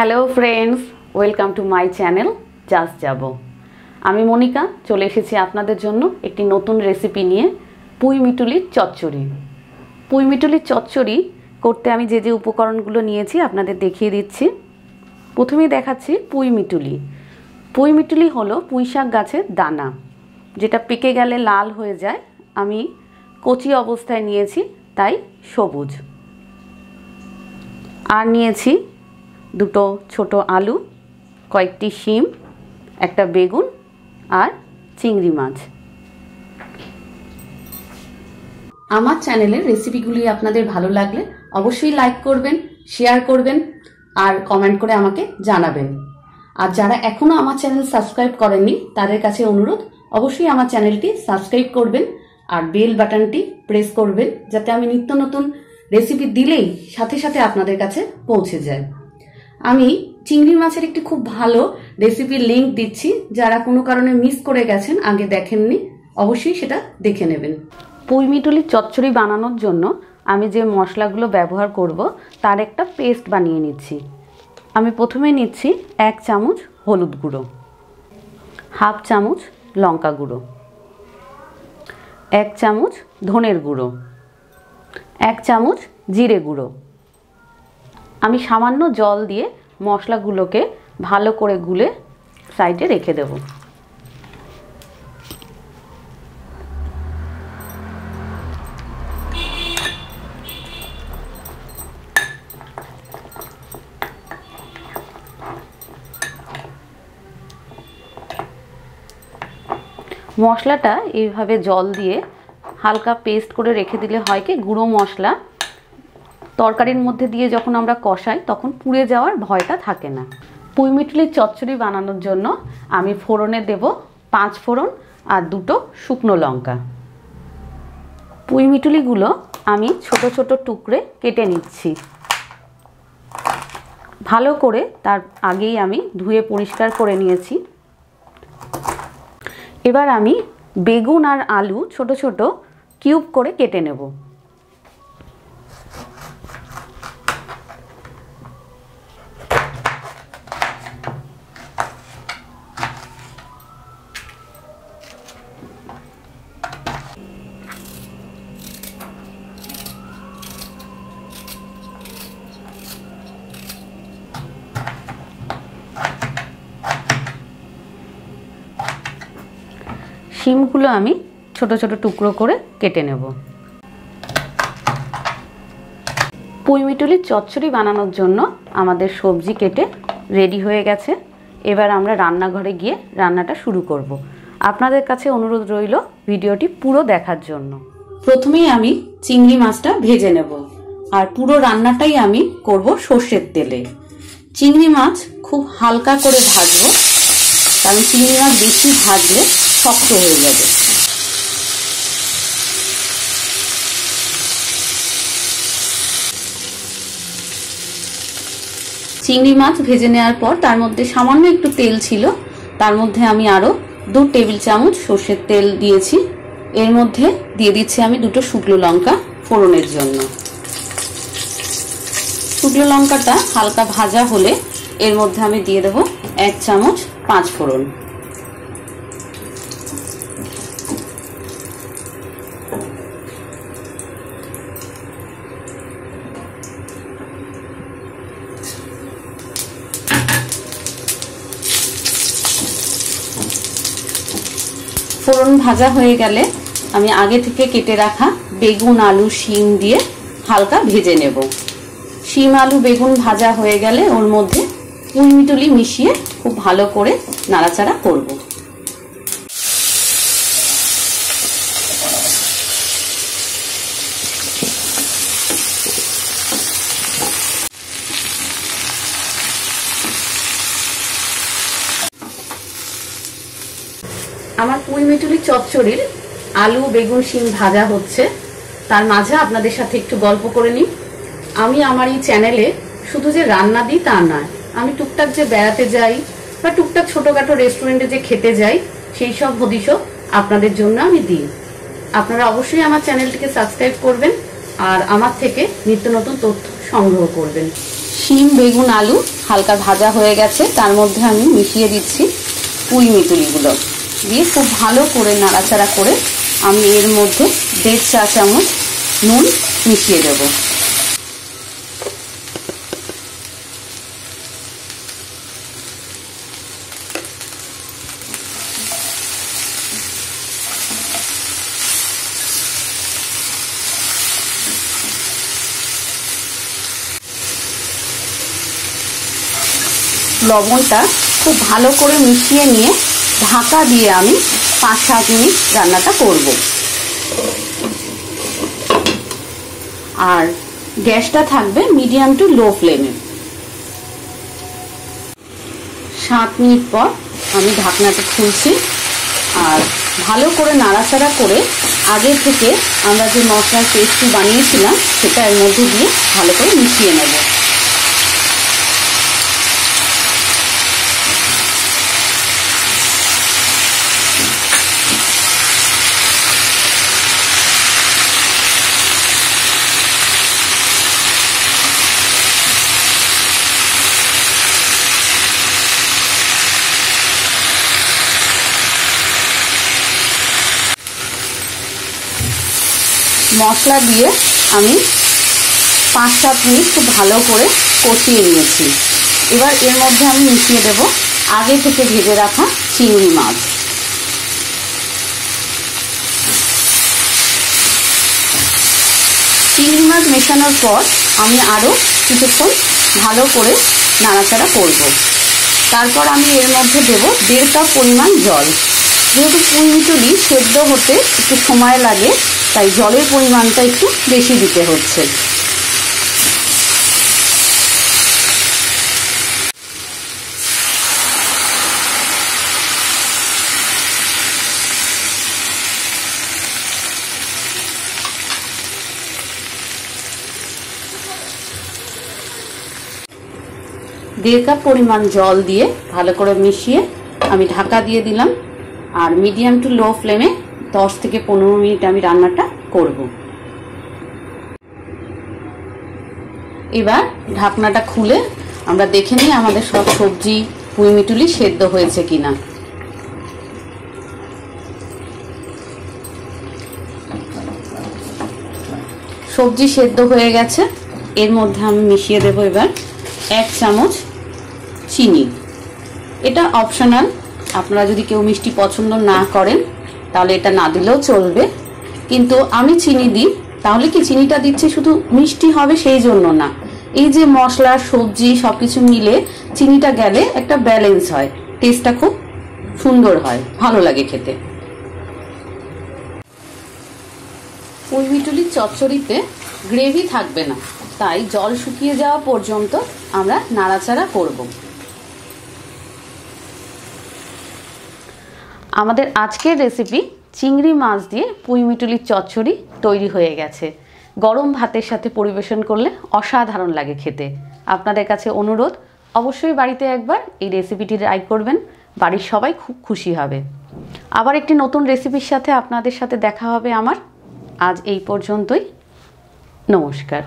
Hello friends, welcome to my channel just যাব। আমি মনিকা চলে এসেছি আপনাদের জন্য একটি নতুন রেসিপি নিয়ে, পুঁই-মিটুলির চচ্চড়ি। পুঁই-মিটুলির চচ্চড়ি করতে আমি যে যে উপকরণগুলো নিয়েছি আপনাদের দেখিয়ে দিচ্ছি। প্রথমেই দেখাচ্ছি পুঁই-মিটুলি। পুঁই-মিটুলি হলো পুঁইশাক গাছের দানা, যেটা পেকে গেলে লাল হয়ে যায়। আমি কচি অবস্থায় নিয়েছি, তাই সবুজ। আর নিয়েছি দুটো ছোট আলু, কয়েকটি শিম, একটা বেগুন আর চিংড়ি মাছ। আমার চ্যানেলের রেসিপিগুলি আপনাদের ভালো লাগলে অবশ্যই লাইক করবেন, শেয়ার করবেন আর কমেন্ট করে আমাকে জানাবেন। আর যারা এখনও আমার চ্যানেল সাবস্ক্রাইব করেননি তাদের কাছে অনুরোধ, অবশ্যই আমার চ্যানেলটি সাবস্ক্রাইব করবেন আর বেল বাটনটি প্রেস করবেন, যাতে আমি নিত্য নতুন রেসিপি দিলেই সাথে সাথে আপনাদের কাছে পৌঁছে যায়। আমি চিংড়ি মাছের একটি খুব ভালো রেসিপির লিঙ্ক দিচ্ছি, যারা কোনো কারণে মিস করে গেছেন, আগে দেখেননি, অবশ্যই সেটা দেখে নেবেন। পুঁই-মিটুলির চচ্চড়ি বানানোর জন্য আমি যে মশলাগুলো ব্যবহার করব তার একটা পেস্ট বানিয়ে নিচ্ছি। আমি প্রথমে নিচ্ছি 1 চামচ হলুদ গুঁড়ো, 1/2 চামচ লঙ্কা গুঁড়ো, 1 চামচ ধনের গুঁড়ো, 1 চামচ জিরে গুঁড়ো। আমি সামান্য জল দিয়ে মশলাগুলোকে ভালো করে গুলে সাইডে রেখে দেব। মশলাটা এইভাবে জল দিয়ে হালকা পেস্ট করে রেখে দিলে হয় কি, গুঁড়ো মশলা তরকারির মধ্যে দিয়ে যখন আমরা কষাই তখন পুড়ে যাওয়ার ভয়টা থাকে না। পুঁই-মিটুলির চচ্চড়ি বানানোর জন্য আমি ফোড়নে দেব 5 ফোড়ন আর 2টো শুকনো লঙ্কা। পুঁই-মিটুলিগুলো আমি ছোট ছোট টুকরে কেটে নিচ্ছি ভালো করে। তার আগেই আমি ধুয়ে পরিষ্কার করে নিয়েছি। এবার আমি বেগুন আর আলু ছোট ছোট কিউব করে কেটে নেব। শিমগুলো আমি ছোট ছোট টুকরো করে কেটে নেব। পুঁই-মিটুলির চচ্চড়ি বানানোর জন্য আমাদের সবজি কেটে রেডি হয়ে গেছে। এবার আমরা রান্নাঘরে গিয়ে রান্নাটা শুরু করব। আপনাদের কাছে অনুরোধ রইল ভিডিওটি পুরো দেখার জন্য। প্রথমেই আমি চিংড়ি মাছটা ভেজে নেব, আর পুরো রান্নাটাই আমি করব সর্ষের তেলে। চিংড়ি মাছ খুব হালকা করে ভাজবো, কারণ চিংড়ি মাছ বেশি ভাজলে শক্ত হয়ে যাবে। চিংড়ি মাছ ভেজে নেওয়ার পর তার মধ্যে সামান্য একটু তেল ছিল, তার মধ্যে আমি আরো 2 টেবিল চামচ সর্ষের তেল দিয়েছি। এর মধ্যে দিয়ে দিচ্ছি আমি 2টো শুকনো লঙ্কা ফোড়নের জন্য। শুকনো লঙ্কাটা হালকা ভাজা হলে এর মধ্যে আমি দিয়ে দেব 1 চামচ পাঁচফোড়ন। ফোড়ন ভাজা হয়ে গেলে আমি আগে থেকে কেটে রাখা বেগুন, আলু, শিম দিয়ে হালকা ভেজে নেব। শিম, আলু, বেগুন ভাজা হয়ে গেলে ওর মধ্যে পুঁই-মিটুলি মিশিয়ে খুব ভালো করে নাড়াচাড়া করব। আমার পুঁই-মিটুলির চচ্চড়ির আলু, বেগুন, শিম ভাজা হচ্ছে, তার মাঝে আপনাদের সাথে একটু গল্প করে নিই। আমি আমার এই চ্যানেলে শুধু যে রান্না দিই তা নয়, আমি টুকটাক যে বেড়াতে যাই বা টুকটাক ছোটখাটো রেস্টুরেন্টে যে খেতে যাই, সেই সব হদিশও আপনাদের জন্য আমি দিই। আপনারা অবশ্যই আমার চ্যানেলটিকে সাবস্ক্রাইব করবেন আর আমার থেকে নিত্য নতুন তথ্য সংগ্রহ করবেন। শিম বেগুন আলু হালকা ভাজা হয়ে গেছে, তার মধ্যে আমি মিশিয়ে দিচ্ছি পুঁই মিতুলিগুলো দিয়ে খুব ভালো করে নাড়াচাড়া করে আমি এর মধ্যে 1.5 চা চামচ নুন মিশিয়ে দেব। লবণটা খুব ভালো করে মিশিয়ে নিয়ে ঢাকা দিয়ে আমি 5-7 মিনিট রান্নাটা করব। আর গ্যাসটা থাকবে মিডিয়াম টু লো ফ্লেমে। 7 মিনিট পর আমি ঢাকনাটা খুলছি আর ভালো করে নাড়াচাড়া করে আগে থেকে আমরা যে মশলার পেস্টটি বানিয়েছিলাম সেটা এর মধ্যে দিয়ে ভালো করে মিশিয়ে নেব। মশলা দিয়ে আমি 5-7 মিনিট খুব ভালো করে কষিয়ে নিয়েছি। এবার এর মধ্যে আমি মিশিয়ে দেব আগে থেকে ভেজে রাখা চিংড়ি মাছ। চিংড়ি মাছ মেশানোর পর আমি আরও কিছুক্ষণ ভালো করে নাড়াচাড়া করব। তারপর আমি এর মধ্যে দেব 1.5 কাপ পরিমাণ জল। যেহেতু পুঁই মিতুলি সেদ্ধ হতে একটু সময় লাগে, তাই জলের পরিমাণটা একটু বেশি দিতে হচ্ছে। দেড় কাপ পরিমাণ জল দিয়ে ভালো করে মিশিয়ে আমি ঢাকা দিয়ে দিলাম আর মিডিয়াম টু লো ফ্লেমে 10 থেকে 15 মিনিট আমি রান্নাটা করব। এবার ঢাকনাটা খুলে আমরা দেখে নিই আমাদের সব সবজি পুঁই মিতুলি সেদ্ধ হয়েছে কিনা। সবজি সেদ্ধ হয়ে গেছে। এর মধ্যে আমি মিশিয়ে দেব এবার 1 চামচ চিনি। এটা অপশনাল, আপনারা যদি কেউ মিষ্টি পছন্দ না করেন তাহলে এটা না দিলেও চলবে, কিন্তু আমি চিনি দিই। তাহলে কি চিনিটা দিচ্ছি শুধু মিষ্টি হবে সেই জন্য না, এই যে মশলা সবজি সবকিছু মিলে চিনিটা গেলে একটা ব্যালেন্স হয়, টেস্টটা খুব সুন্দর হয়, ভালো লাগে খেতে। পুঁই মিতুলির চচ্চড়িতে গ্রেভি থাকবে না, তাই জল শুকিয়ে যাওয়া পর্যন্ত আমরা নাড়াচাড়া করব। আমাদের আজকের রেসিপি চিংড়ি মাছ দিয়ে পুঁই মিতুলির চচ্চড়ি তৈরি হয়ে গেছে। গরম ভাতের সাথে পরিবেশন করলে অসাধারণ লাগে খেতে। আপনাদের কাছে অনুরোধ, অবশ্যই বাড়িতে একবার এই রেসিপিটি ট্রাই করবেন, বাড়ির সবাই খুব খুশি হবে। আবার একটি নতুন রেসিপির সাথে আপনাদের সাথে দেখা হবে আমার। আজ এই পর্যন্তই, নমস্কার।